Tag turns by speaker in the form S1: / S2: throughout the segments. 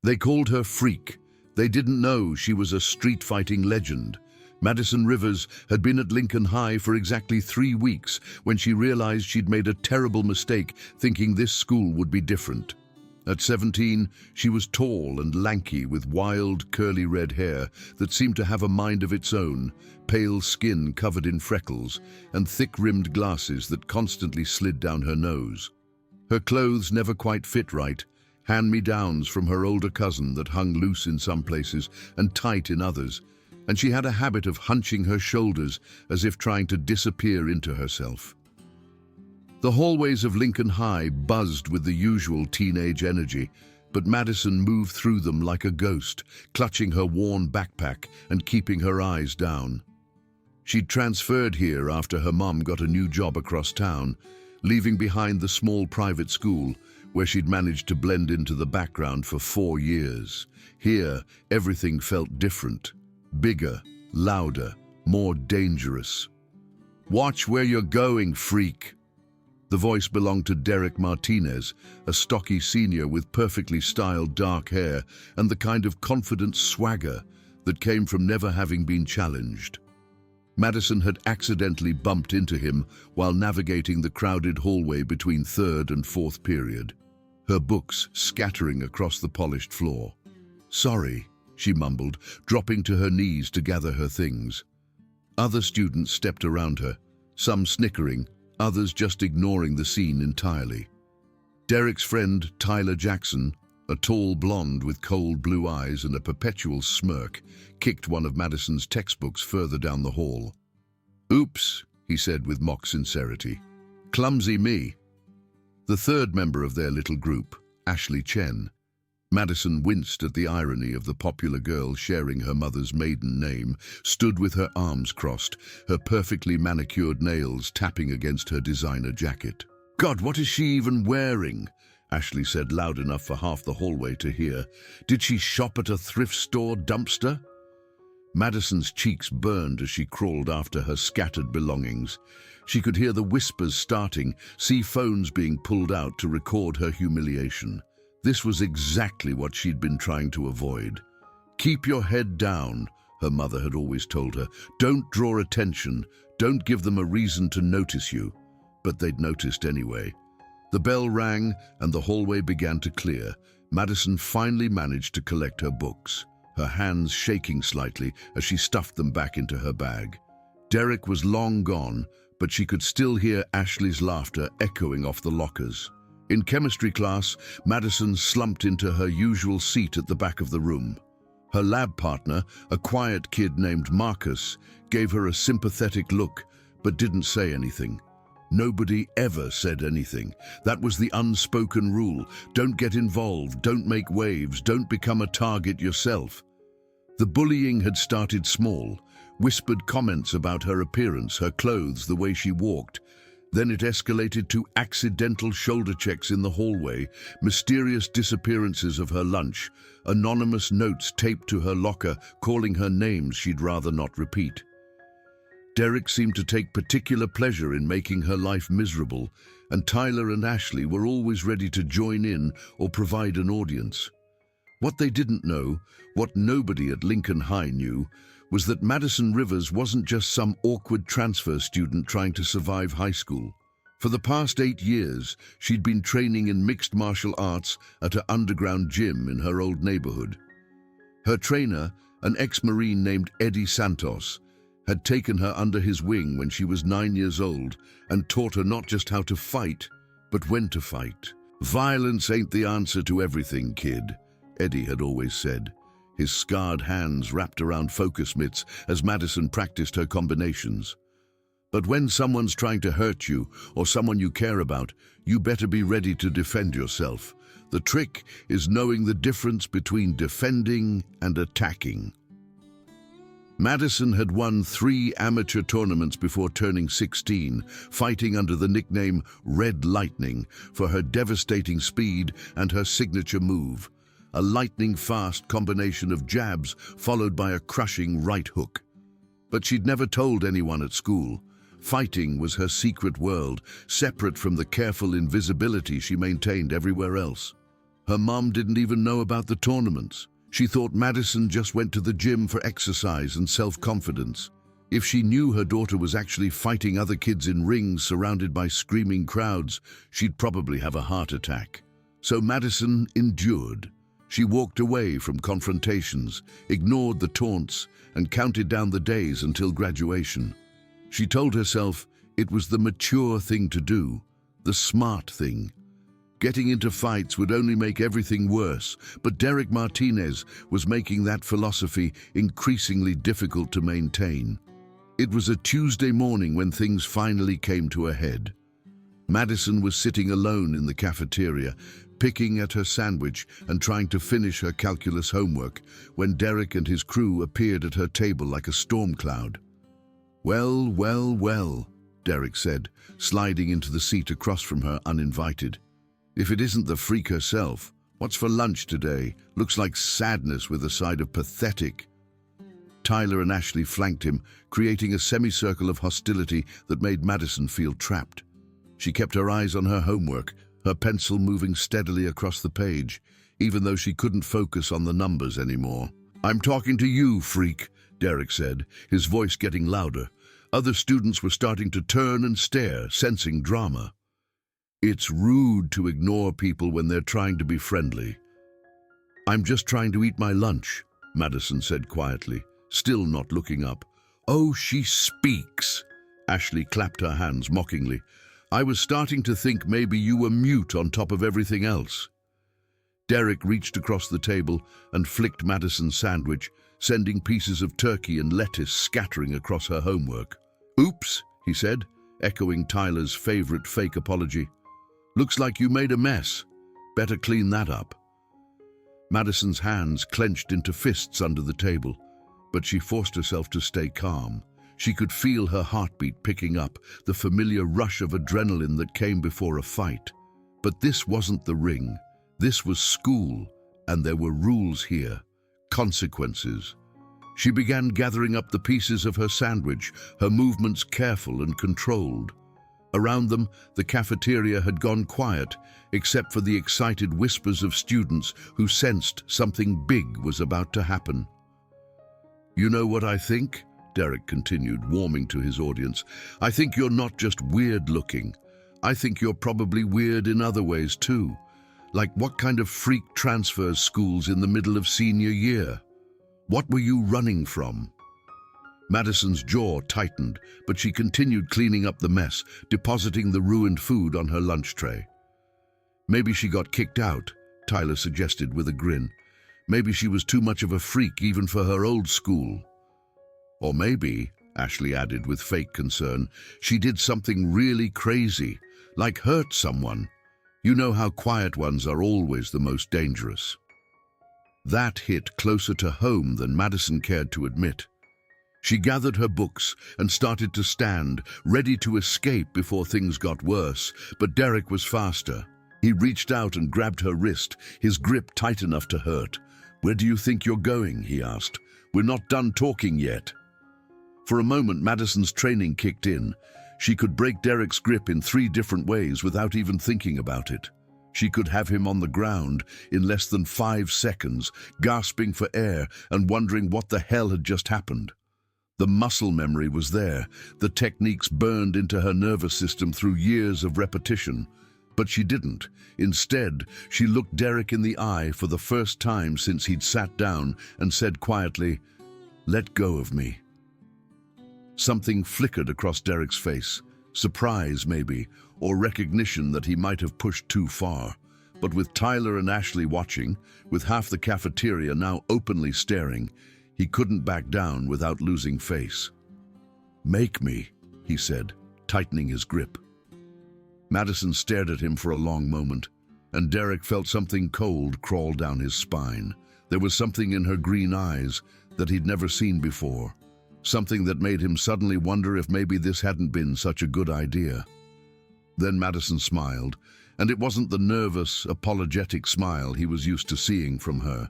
S1: They called her Freak. They didn't know she was a street-fighting legend. Madison Rivers had been at Lincoln High for exactly 3 weeks when she realized she'd made a terrible mistake thinking this school would be different. At 17, she was tall and lanky with wild, curly red hair that seemed to have a mind of its own, pale skin covered in freckles, and thick-rimmed glasses that constantly slid down her nose. Her clothes never quite fit right, hand-me-downs from her older cousin that hung loose in some places and tight in others, and she had a habit of hunching her shoulders as if trying to disappear into herself. The hallways of Lincoln High buzzed with the usual teenage energy, but Madison moved through them like a ghost, clutching her worn backpack and keeping her eyes down. She'd transferred here after her mum got a new job across town, leaving behind the small private school where she'd managed to blend into the background for 4 years. Here, everything felt different. Bigger, louder, more dangerous. "Watch where you're going, freak." The voice belonged to Derek Martinez, a stocky senior with perfectly styled dark hair and the kind of confident swagger that came from never having been challenged. Madison had accidentally bumped into him while navigating the crowded hallway between 3rd and 4th period, her books scattering across the polished floor. "Sorry," she mumbled, dropping to her knees to gather her things. Other students stepped around her, some snickering, others just ignoring the scene entirely. Derek's friend, Tyler Jackson, a tall blonde with cold blue eyes and a perpetual smirk, kicked one of Madison's textbooks further down the hall. "Oops," he said with mock sincerity. "Clumsy me." The third member of their little group, Ashley Chen. Madison winced at the irony of the popular girl sharing her mother's maiden name, stood with her arms crossed, her perfectly manicured nails tapping against her designer jacket. "God, what is she even wearing?" Ashley said loud enough for half the hallway to hear. "Did she shop at a thrift store dumpster?" Madison's cheeks burned as she crawled after her scattered belongings. She could hear the whispers starting, see phones being pulled out to record her humiliation. This was exactly what she'd been trying to avoid. "Keep your head down," her mother had always told her. "Don't draw attention. Don't give them a reason to notice you." But they'd noticed anyway. The bell rang and the hallway began to clear. Madison finally managed to collect her books, her hands shaking slightly as she stuffed them back into her bag. Derek was long gone, but she could still hear Ashley's laughter echoing off the lockers. In chemistry class, Madison slumped into her usual seat at the back of the room. Her lab partner, a quiet kid named Marcus, gave her a sympathetic look, but didn't say anything. Nobody ever said anything. That was the unspoken rule. Don't get involved, don't make waves, don't become a target yourself. The bullying had started small, whispered comments about her appearance, her clothes, the way she walked. Then it escalated to accidental shoulder checks in the hallway, mysterious disappearances of her lunch, anonymous notes taped to her locker calling her names she'd rather not repeat. Derek seemed to take particular pleasure in making her life miserable, and Tyler and Ashley were always ready to join in or provide an audience. What they didn't know, what nobody at Lincoln High knew, was that Madison Rivers wasn't just some awkward transfer student trying to survive high school. For the past 8 years, she'd been training in mixed martial arts at an underground gym in her old neighborhood. Her trainer, an ex-Marine named Eddie Santos, had taken her under his wing when she was 9 years old and taught her not just how to fight, but when to fight. "Violence ain't the answer to everything, kid," Eddie had always said, his scarred hands wrapped around focus mitts as Madison practiced her combinations. "But when someone's trying to hurt you or someone you care about, you better be ready to defend yourself. The trick is knowing the difference between defending and attacking." Madison had won 3 amateur tournaments before turning 16, fighting under the nickname Red Lightning for her devastating speed and her signature move, a lightning-fast combination of jabs followed by a crushing right hook. But she'd never told anyone at school. Fighting was her secret world, separate from the careful invisibility she maintained everywhere else. Her mom didn't even know about the tournaments. She thought Madison just went to the gym for exercise and self-confidence. If she knew her daughter was actually fighting other kids in rings surrounded by screaming crowds, she'd probably have a heart attack. So Madison endured. She walked away from confrontations, ignored the taunts, and counted down the days until graduation. She told herself it was the mature thing to do, the smart thing. Getting into fights would only make everything worse, but Derek Martinez was making that philosophy increasingly difficult to maintain. It was a Tuesday morning when things finally came to a head. Madison was sitting alone in the cafeteria, picking at her sandwich and trying to finish her calculus homework, when Derek and his crew appeared at her table like a storm cloud. "Well, well, well," Derek said, sliding into the seat across from her uninvited. "If it isn't the freak herself, what's for lunch today? Looks like sadness with a side of pathetic." Tyler and Ashley flanked him, creating a semicircle of hostility that made Madison feel trapped. She kept her eyes on her homework, her pencil moving steadily across the page, even though she couldn't focus on the numbers anymore. "I'm talking to you, freak," Derek said, his voice getting louder. Other students were starting to turn and stare, sensing drama. "It's rude to ignore people when they're trying to be friendly." "I'm just trying to eat my lunch," Madison said quietly, still not looking up. "Oh, she speaks!" Ashley clapped her hands mockingly. "I was starting to think maybe you were mute on top of everything else." Derek reached across the table and flicked Madison's sandwich, sending pieces of turkey and lettuce scattering across her homework. "Oops," he said, echoing Tyler's favorite fake apology. "Looks like you made a mess. Better clean that up." Madison's hands clenched into fists under the table, but she forced herself to stay calm. She could feel her heartbeat picking up, the familiar rush of adrenaline that came before a fight. But this wasn't the ring. This was school, and there were rules here, consequences. She began gathering up the pieces of her sandwich, her movements careful and controlled. Around them, the cafeteria had gone quiet, except for the excited whispers of students who sensed something big was about to happen. "You know what I think?" Derek continued, warming to his audience. "I think you're not just weird looking. I think you're probably weird in other ways too. Like what kind of freak transfers schools in the middle of senior year? What were you running from?" Madison's jaw tightened, but she continued cleaning up the mess, depositing the ruined food on her lunch tray. "Maybe she got kicked out," Tyler suggested with a grin. "Maybe she was too much of a freak even for her old school." "Or maybe," Ashley added with fake concern, "she did something really crazy, like hurt someone. You know how quiet ones are always the most dangerous." That hit closer to home than Madison cared to admit. She gathered her books and started to stand, ready to escape before things got worse, but Derek was faster. He reached out and grabbed her wrist, his grip tight enough to hurt. "Where do you think you're going?" he asked. "We're not done talking yet." For a moment, Madison's training kicked in. She could break Derek's grip in 3 different ways without even thinking about it. She could have him on the ground in less than 5 seconds, gasping for air and wondering what the hell had just happened. The muscle memory was there, the techniques burned into her nervous system through years of repetition. But she didn't. Instead, she looked Derek in the eye for the first time since he'd sat down and said quietly, "Let go of me." Something flickered across Derek's face, surprise maybe, or recognition that he might have pushed too far. But with Tyler and Ashley watching, with half the cafeteria now openly staring, he couldn't back down without losing face. "Make me," he said, tightening his grip. Madison stared at him for a long moment, and Derek felt something cold crawl down his spine. There was something in her green eyes that he'd never seen before, something that made him suddenly wonder if maybe this hadn't been such a good idea. Then Madison smiled, and it wasn't the nervous, apologetic smile he was used to seeing from her.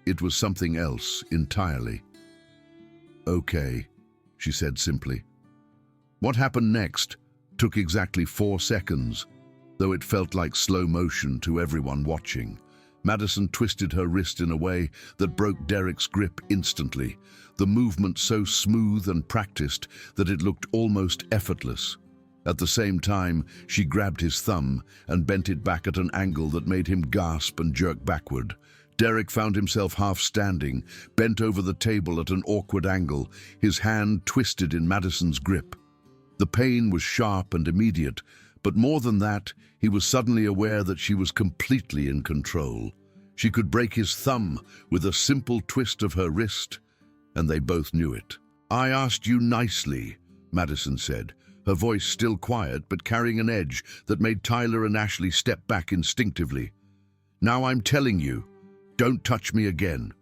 S1: It was something else entirely. "Okay," she said simply. What happened next took exactly 4 seconds, though it felt like slow motion to everyone watching. Madison twisted her wrist in a way that broke Derek's grip instantly, the movement so smooth and practiced that it looked almost effortless. At the same time, she grabbed his thumb and bent it back at an angle that made him gasp and jerk backward. Derek found himself half standing, bent over the table at an awkward angle, his hand twisted in Madison's grip. The pain was sharp and immediate, but more than that, he was suddenly aware that she was completely in control. She could break his thumb with a simple twist of her wrist, and they both knew it. "I asked you nicely," Madison said, her voice still quiet but carrying an edge that made Tyler and Ashley step back instinctively. "Now I'm telling you, don't touch me again."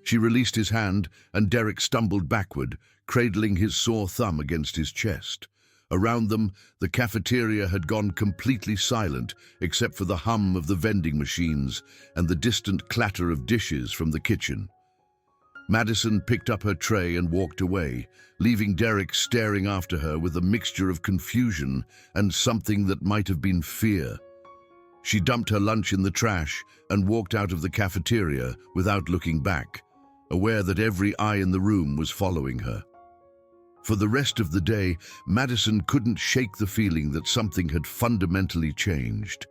S1: She released his hand, and Derek stumbled backward, cradling his sore thumb against his chest. Around them, the cafeteria had gone completely silent, except for the hum of the vending machines and the distant clatter of dishes from the kitchen. Madison picked up her tray and walked away, leaving Derek staring after her with a mixture of confusion and something that might have been fear. She dumped her lunch in the trash and walked out of the cafeteria without looking back, aware that every eye in the room was following her. For the rest of the day, Madison couldn't shake the feeling that something had fundamentally changed.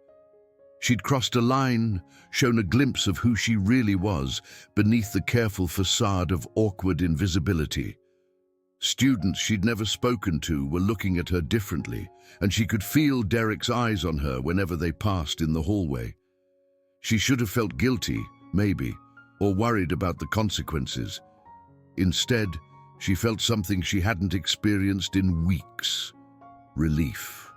S1: She'd crossed a line, shown a glimpse of who she really was beneath the careful facade of awkward invisibility. Students she'd never spoken to were looking at her differently, and she could feel Derek's eyes on her whenever they passed in the hallway. She should have felt guilty, maybe, or worried about the consequences. Instead, she felt something she hadn't experienced in weeks: relief.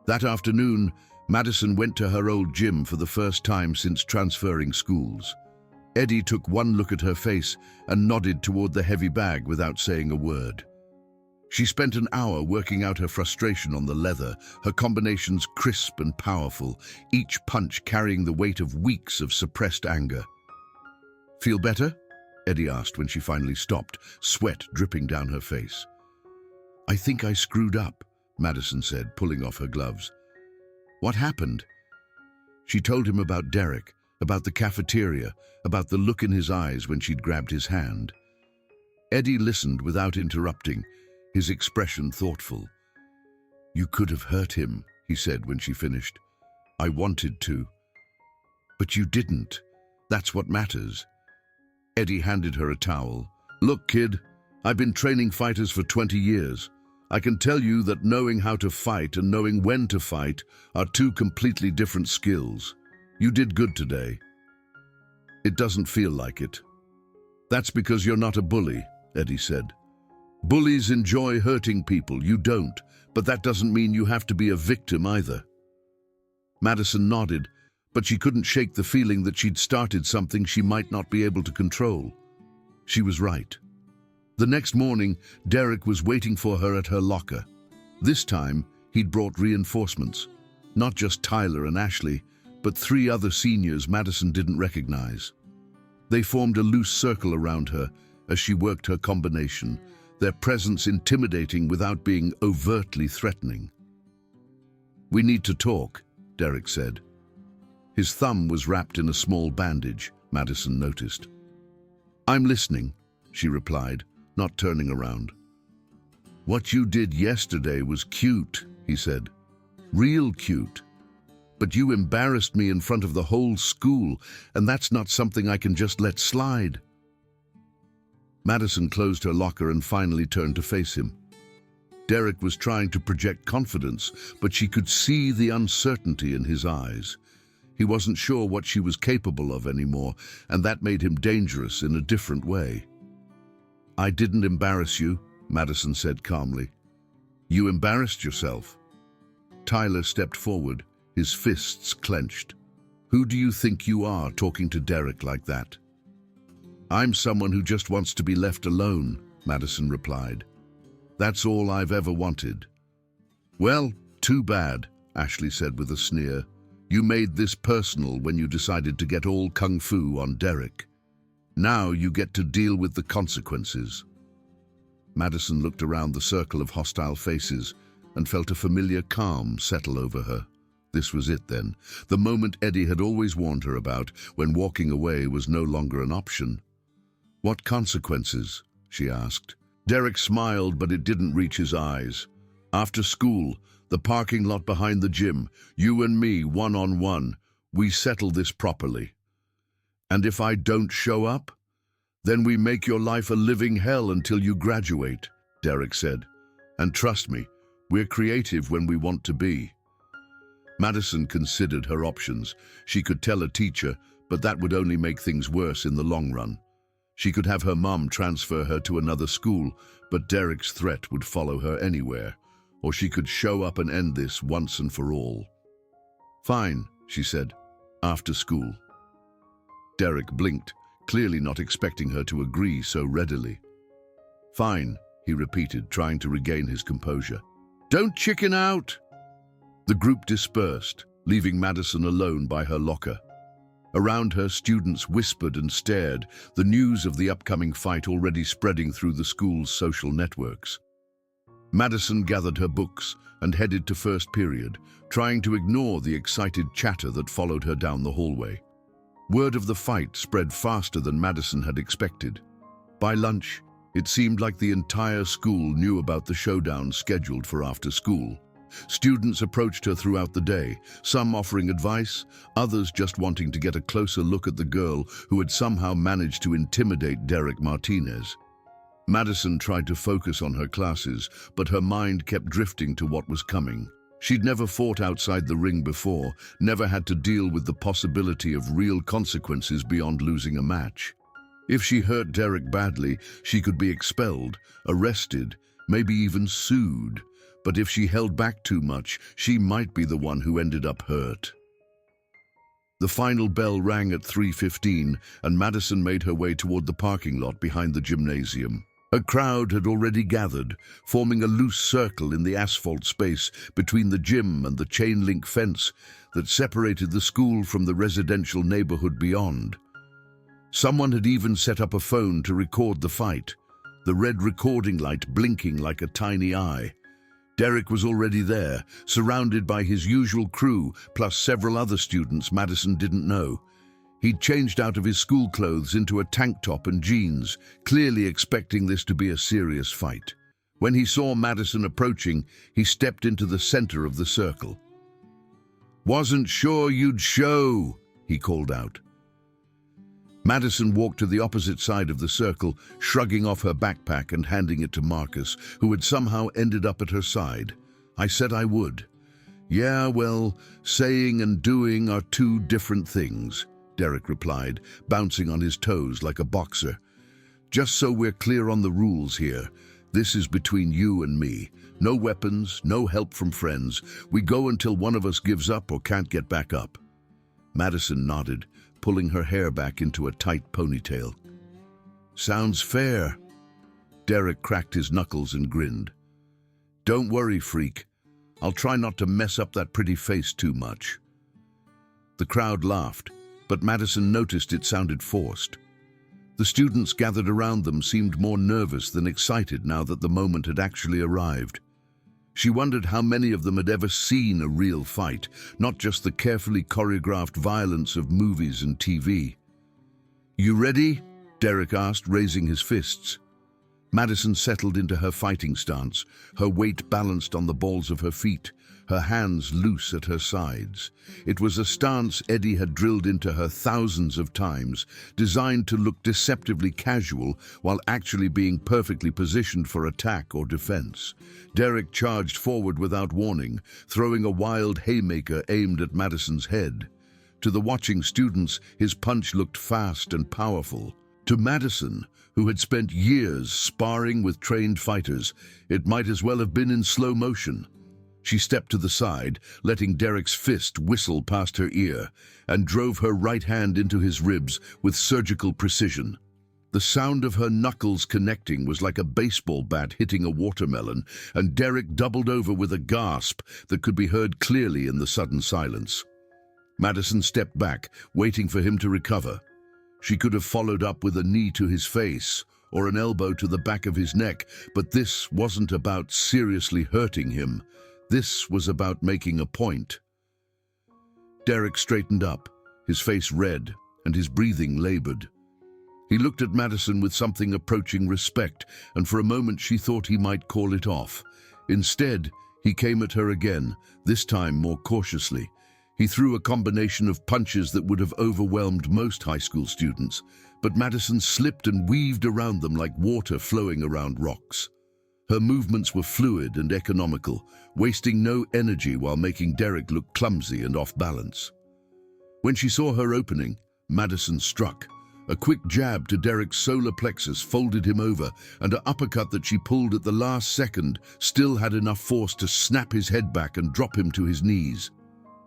S1: That afternoon, Madison went to her old gym for the first time since transferring schools. Eddie took one look at her face and nodded toward the heavy bag without saying a word. She spent an hour working out her frustration on the leather, her combinations crisp and powerful, each punch carrying the weight of weeks of suppressed anger. "Feel better?" Eddie asked when she finally stopped, sweat dripping down her face. "I think I screwed up," Madison said, pulling off her gloves. "What happened?" She told him about Derek, about the cafeteria, about the look in his eyes when she'd grabbed his hand. Eddie listened without interrupting, his expression thoughtful. "You could have hurt him," he said when she finished. "I wanted to. But you didn't. That's what matters." Eddie handed her a towel. "Look, kid, I've been training fighters for 20 years. I can tell you that knowing how to fight and knowing when to fight are two completely different skills. You did good today." "It doesn't feel like it." "That's because you're not a bully," Eddie said. "Bullies enjoy hurting people, you don't, but that doesn't mean you have to be a victim either." Madison nodded, but she couldn't shake the feeling that she'd started something she might not be able to control. She was right. The next morning, Derek was waiting for her at her locker. This time, he'd brought reinforcements. Not just Tyler and Ashley, but 3 other seniors Madison didn't recognize. They formed a loose circle around her as she worked her combination, their presence intimidating without being overtly threatening. "We need to talk," Derek said. His thumb was wrapped in a small bandage, Madison noticed. "I'm listening," she replied, not turning around. "What you did yesterday was cute," he said. "Real cute. But you embarrassed me in front of the whole school, and that's not something I can just let slide." Madison closed her locker and finally turned to face him. Derek was trying to project confidence, but she could see the uncertainty in his eyes. He wasn't sure what she was capable of anymore, and that made him dangerous in a different way. "I didn't embarrass you," Madison said calmly. "You embarrassed yourself." Tyler stepped forward, his fists clenched. "Who do you think you are talking to Derek like that?" "I'm someone who just wants to be left alone," Madison replied. "That's all I've ever wanted." "Well, too bad," Ashley said with a sneer. "You made this personal when you decided to get all kung fu on Derek. Now you get to deal with the consequences." Madison looked around the circle of hostile faces and felt a familiar calm settle over her. This was it then, the moment Eddie had always warned her about, when walking away was no longer an option. "What consequences?" she asked. Derek smiled, but it didn't reach his eyes. "After school, the parking lot behind the gym, you and me, one-on-one, we settle this properly. And if I don't show up, then we make your life a living hell until you graduate," Derek said. "And trust me, we're creative when we want to be." Madison considered her options. She could tell a teacher, but that would only make things worse in the long run. She could have her mum transfer her to another school, but Derek's threat would follow her anywhere. Or she could show up and end this once and for all. "Fine," she said, "after school." Derek blinked, clearly not expecting her to agree so readily. "Fine," he repeated, trying to regain his composure. "Don't chicken out!" The group dispersed, leaving Madison alone by her locker. Around her, students whispered and stared, the news of the upcoming fight already spreading through the school's social networks. Madison gathered her books and headed to first period, trying to ignore the excited chatter that followed her down the hallway. Word of the fight spread faster than Madison had expected. By lunch, it seemed like the entire school knew about the showdown scheduled for after school. Students approached her throughout the day, some offering advice, others just wanting to get a closer look at the girl who had somehow managed to intimidate Derek Martinez. Madison tried to focus on her classes, but her mind kept drifting to what was coming. She'd never fought outside the ring before, never had to deal with the possibility of real consequences beyond losing a match. If she hurt Derek badly, she could be expelled, arrested, maybe even sued. But if she held back too much, she might be the one who ended up hurt. The final bell rang at 3:15, and Madison made her way toward the parking lot behind the gymnasium. A crowd had already gathered, forming a loose circle in the asphalt space between the gym and the chain-link fence that separated the school from the residential neighborhood beyond. Someone had even set up a phone to record the fight, the red recording light blinking like a tiny eye. Derek was already there, surrounded by his usual crew, plus several other students Madison didn't know. He'd changed out of his school clothes into a tank top and jeans, clearly expecting this to be a serious fight. When he saw Madison approaching, he stepped into the center of the circle. "Wasn't sure you'd show," he called out. Madison walked to the opposite side of the circle, shrugging off her backpack and handing it to Marcus, who had somehow ended up at her side. "I said I would." "Yeah, well, saying and doing are two different things," Derek replied, bouncing on his toes like a boxer. "Just so we're clear on the rules here, this is between you and me. No weapons, no help from friends. We go until one of us gives up or can't get back up." Madison nodded, pulling her hair back into a tight ponytail. "Sounds fair." Derek cracked his knuckles and grinned. "Don't worry, freak. I'll try not to mess up that pretty face too much." The crowd laughed, but Madison noticed it sounded forced. The students gathered around them seemed more nervous than excited now that the moment had actually arrived. She wondered how many of them had ever seen a real fight, not just the carefully choreographed violence of movies and TV. "You ready?" Derek asked, raising his fists. Madison settled into her fighting stance, her weight balanced on the balls of her feet, her hands loose at her sides. It was a stance Eddie had drilled into her thousands of times, designed to look deceptively casual while actually being perfectly positioned for attack or defense. Derek charged forward without warning, throwing a wild haymaker aimed at Madison's head. To the watching students, his punch looked fast and powerful. To Madison, who had spent years sparring with trained fighters, it might as well have been in slow motion. She stepped to the side, letting Derek's fist whistle past her ear, and drove her right hand into his ribs with surgical precision. The sound of her knuckles connecting was like a baseball bat hitting a watermelon, and Derek doubled over with a gasp that could be heard clearly in the sudden silence. Madison stepped back, waiting for him to recover. She could have followed up with a knee to his face or an elbow to the back of his neck, but this wasn't about seriously hurting him. This was about making a point. Derek straightened up, his face red and his breathing labored. He looked at Madison with something approaching respect, and for a moment she thought he might call it off. Instead, he came at her again, this time more cautiously. He threw a combination of punches that would have overwhelmed most high school students, but Madison slipped and weaved around them like water flowing around rocks. Her movements were fluid and economical, wasting no energy while making Derek look clumsy and off balance. When she saw her opening, Madison struck. A quick jab to Derek's solar plexus folded him over, and an uppercut that she pulled at the last second still had enough force to snap his head back and drop him to his knees.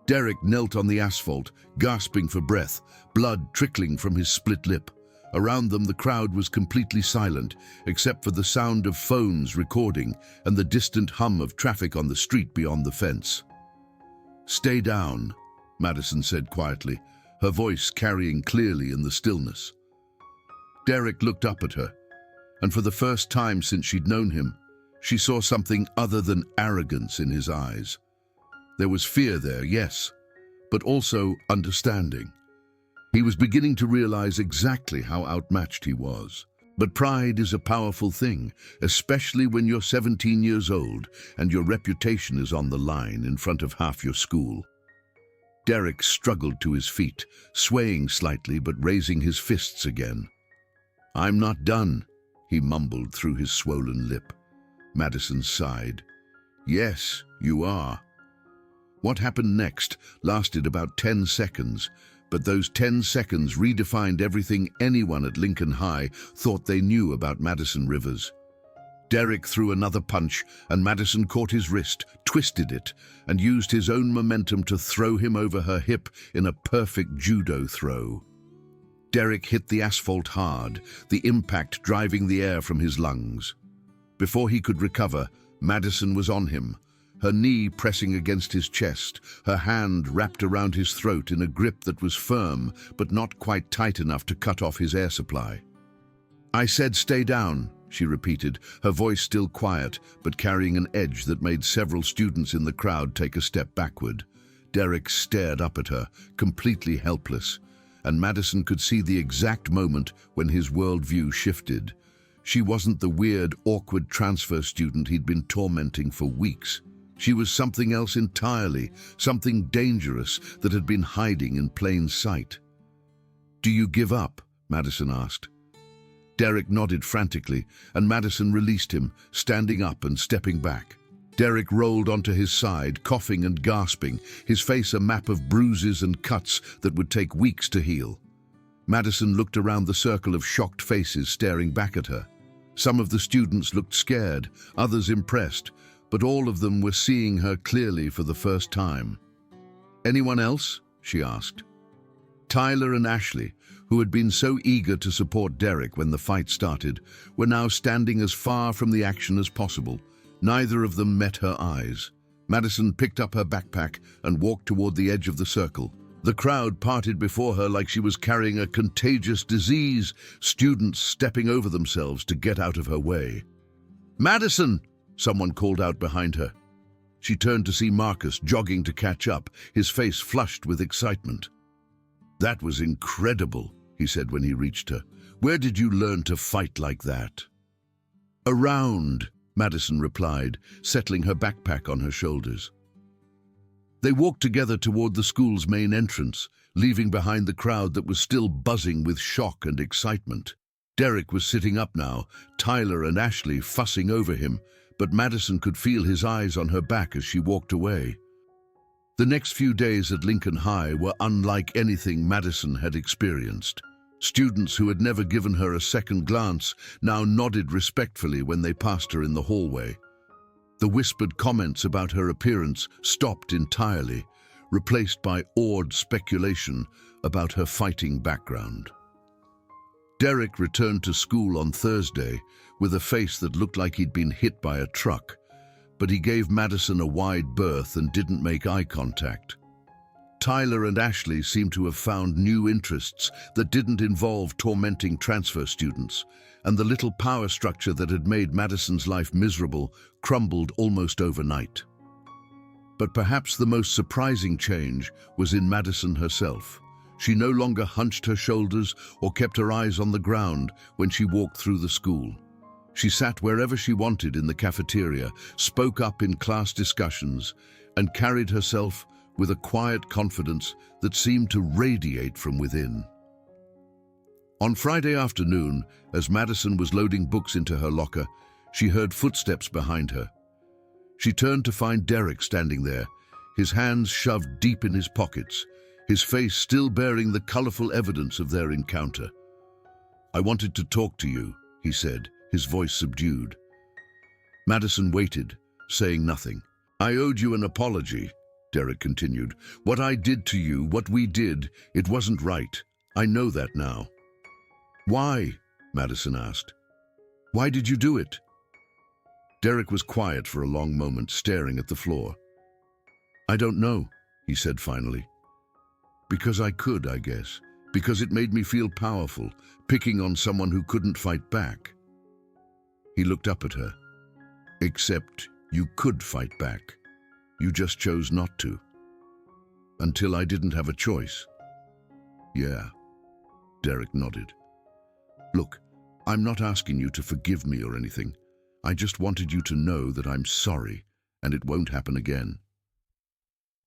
S1: Derek knelt on the asphalt, gasping for breath, blood trickling from his split lip. Around them, the crowd was completely silent, except for the sound of phones recording and the distant hum of traffic on the street beyond the fence. "Stay down," Madison said quietly, her voice carrying clearly in the stillness. Derek looked up at her, and for the first time since she'd known him, she saw something other than arrogance in his eyes. There was fear there, yes, but also understanding. He was beginning to realize exactly how outmatched he was. But pride is a powerful thing, especially when you're 17 years old and your reputation is on the line in front of half your school. Derek struggled to his feet, swaying slightly but raising his fists again. "I'm not done," he mumbled through his swollen lip. Madison sighed. "Yes, you are." What happened next lasted about 10 seconds, but those 10 seconds redefined everything anyone at Lincoln High thought they knew about Madison Rivers. Derek threw another punch, and Madison caught his wrist, twisted it, and used his own momentum to throw him over her hip in a perfect judo throw. Derek hit the asphalt hard, the impact driving the air from his lungs. Before he could recover, Madison was on him, her knee pressing against his chest, her hand wrapped around his throat in a grip that was firm but not quite tight enough to cut off his air supply. "I said stay down," she repeated, her voice still quiet but carrying an edge that made several students in the crowd take a step backward. Derek stared up at her, completely helpless, and Madison could see the exact moment when his worldview shifted. She wasn't the weird, awkward transfer student he'd been tormenting for weeks. She was something else entirely, something dangerous that had been hiding in plain sight. "Do you give up?" Madison asked. Derek nodded frantically, and Madison released him, standing up and stepping back. Derek rolled onto his side, coughing and gasping, his face a map of bruises and cuts that would take weeks to heal. Madison looked around the circle of shocked faces staring back at her. Some of the students looked scared, others impressed, but all of them were seeing her clearly for the first time. "Anyone else?" she asked. Tyler and Ashley, who had been so eager to support Derek when the fight started, were now standing as far from the action as possible. Neither of them met her eyes. Madison picked up her backpack and walked toward the edge of the circle. The crowd parted before her like she was carrying a contagious disease, students stepping over themselves to get out of her way. "Madison!" someone called out behind her. She turned to see Marcus jogging to catch up, his face flushed with excitement. "That was incredible," he said when he reached her. "Where did you learn to fight like that?" "Around," Madison replied, settling her backpack on her shoulders. They walked together toward the school's main entrance, leaving behind the crowd that was still buzzing with shock and excitement. Derek was sitting up now, Tyler and Ashley fussing over him, but Madison could feel his eyes on her back as she walked away. The next few days at Lincoln High were unlike anything Madison had experienced. Students who had never given her a second glance now nodded respectfully when they passed her in the hallway. The whispered comments about her appearance stopped entirely, replaced by awed speculation about her fighting background. Derek returned to school on Thursday with a face that looked like he'd been hit by a truck, but he gave Madison a wide berth and didn't make eye contact. Tyler and Ashley seemed to have found new interests that didn't involve tormenting transfer students, and the little power structure that had made Madison's life miserable crumbled almost overnight. But perhaps the most surprising change was in Madison herself. She no longer hunched her shoulders or kept her eyes on the ground when she walked through the school. She sat wherever she wanted in the cafeteria, spoke up in class discussions, and carried herself with a quiet confidence that seemed to radiate from within. On Friday afternoon, as Madison was loading books into her locker, she heard footsteps behind her. She turned to find Derek standing there, his hands shoved deep in his pockets, his face still bearing the colorful evidence of their encounter. "I wanted to talk to you," he said, his voice subdued. Madison waited, saying nothing. "I owed you an apology," Derek continued. "What I did to you, what we did, it wasn't right. I know that now." "Why?" Madison asked. "Why did you do it?" Derek was quiet for a long moment, staring at the floor. "I don't know," he said finally. "Because I could, I guess. Because it made me feel powerful, picking on someone who couldn't fight back." He looked up at her. "Except you could fight back. You just chose not to. Until I didn't have a choice." "Yeah," Derek nodded. "Look, I'm not asking you to forgive me or anything. I just wanted you to know that I'm sorry, and it won't happen again."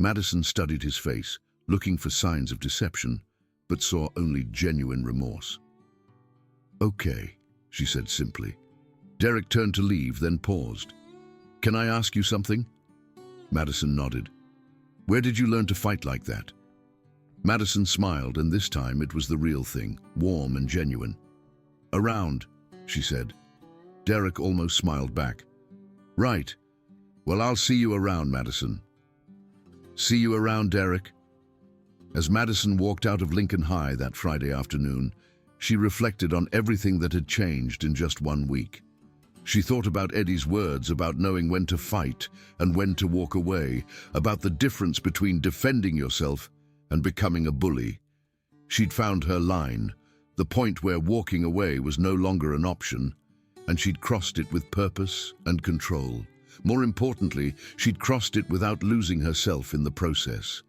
S1: Madison studied his face, looking for signs of deception, but saw only genuine remorse. "Okay," she said simply. Derek turned to leave, then paused. "Can I ask you something?" Madison nodded. "Where did you learn to fight like that?" Madison smiled, and this time it was the real thing, warm and genuine. "Around," she said. Derek almost smiled back. "Right. Well, I'll see you around, Madison." "See you around, Derek." As Madison walked out of Lincoln High that Friday afternoon, she reflected on everything that had changed in just 1 week. She thought about Eddie's words about knowing when to fight and when to walk away, about the difference between defending yourself and becoming a bully. She'd found her line, the point where walking away was no longer an option, and she'd crossed it with purpose and control. More importantly, she'd crossed it without losing herself in the process.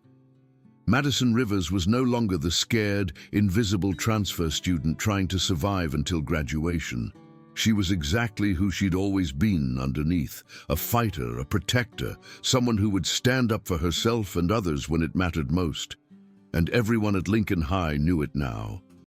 S1: Madison Rivers was no longer the scared, invisible transfer student trying to survive until graduation. She was exactly who she'd always been underneath, a fighter, a protector, someone who would stand up for herself and others when it mattered most. And everyone at Lincoln High knew it now.